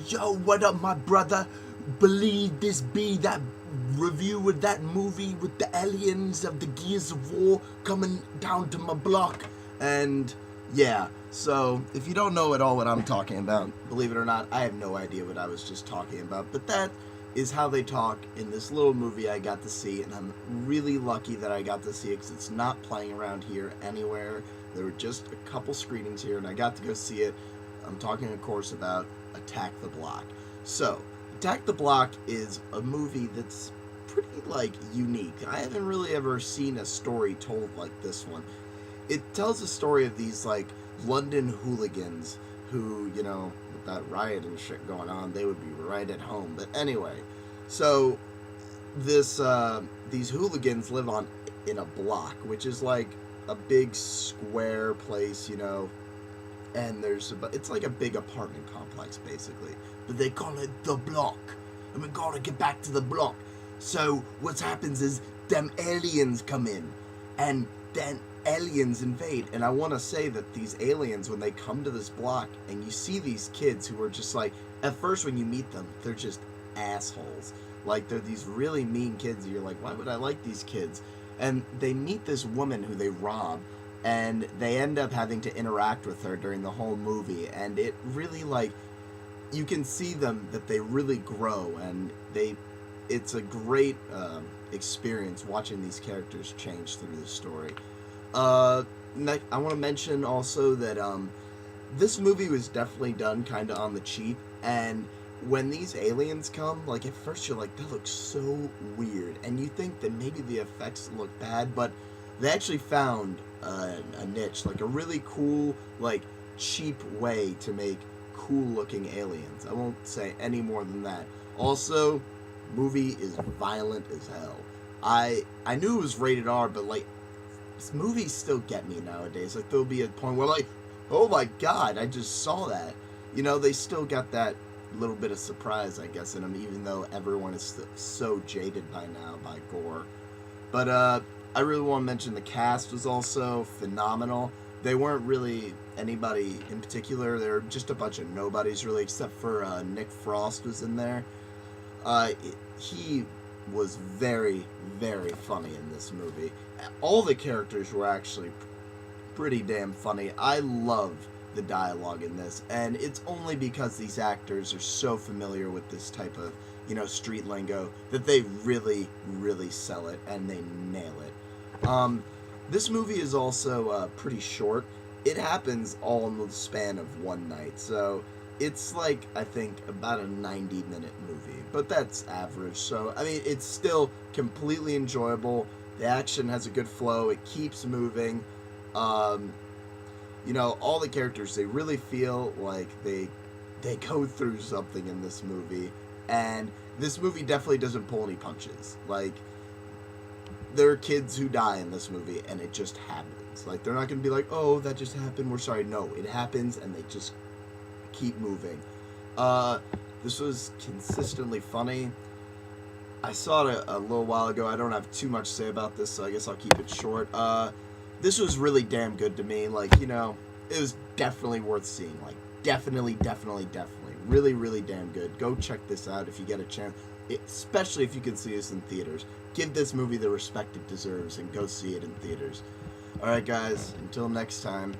Yo, what up, my brother? Believe this be that review of that movie with the aliens of the Gears of War coming down to my block. And yeah, so if you don't know at all what I'm talking about, believe it or not, I have no idea what I was just talking about. But that is how they talk in this little movie I got to see, and I'm really lucky that I got to see it because it's not playing around here anywhere. There were just a couple screenings here, and I got to go see it. I'm talking, of course, about Attack the Block. So, Attack the Block is a movie that's pretty, unique. I haven't really ever seen a story told like this one. It tells the story of these, London hooligans who, with that riot and shit going on, they would be right at home. But anyway, so these hooligans live in a block, which is like a big square place, and it's like a big apartment complex basically, but they call it the block, and we gotta get back to the block. So what happens is them aliens come in, and then aliens invade. And I want to say that these aliens, when they come to this block and you see these kids who are just at first when you meet them, they're just assholes. They're these really mean kids, and you're like, why would I like these kids? And they meet this woman who they rob, and they end up having to interact with her during the whole movie, and it really, you can see them, that they really grow, and it's a great experience watching these characters change through the story. I want to mention also that this movie was definitely done kind of on the cheap, and when these aliens come, at first you're like, that looks so weird, and you think that maybe the effects look bad, but they actually found a niche, a really cool, cheap way to make cool-looking aliens. I won't say any more than that. Also, movie is violent as hell. I knew it was rated R, but, movies still get me nowadays. There'll be a point where, oh my god, I just saw that. They still got that little bit of surprise, I guess, in them, even though everyone is so jaded by now by gore. But, I really want to mention the cast was also phenomenal. They weren't really anybody in particular. They were just a bunch of nobodies, really, except for Nick Frost was in there. He was very, very funny in this movie. All the characters were actually pretty damn funny. I love the dialogue in this, and it's only because these actors are so familiar with this type of, street lingo that they really, really sell it, and they nail it. This movie is also pretty short. It happens all in the span of one night, so it's I think about a 90-minute movie, but that's average. So I mean, it's still completely enjoyable. The action has a good flow. It keeps moving. All the characters, they really feel like they go through something in this movie, and this movie definitely doesn't pull any punches. There are kids who die in this movie, and it just happens. They're not going to be like, oh, that just happened, we're sorry. No, it happens, and they just keep moving. This was consistently funny. I saw it a little while ago. I don't have too much to say about this, so I guess I'll keep it short. This was really damn good to me. It was definitely worth seeing. Definitely. Really, really damn good. Go check this out if you get a chance. Especially if you can see this in theaters. Give this movie the respect it deserves and go see it in theaters. Alright guys, until next time.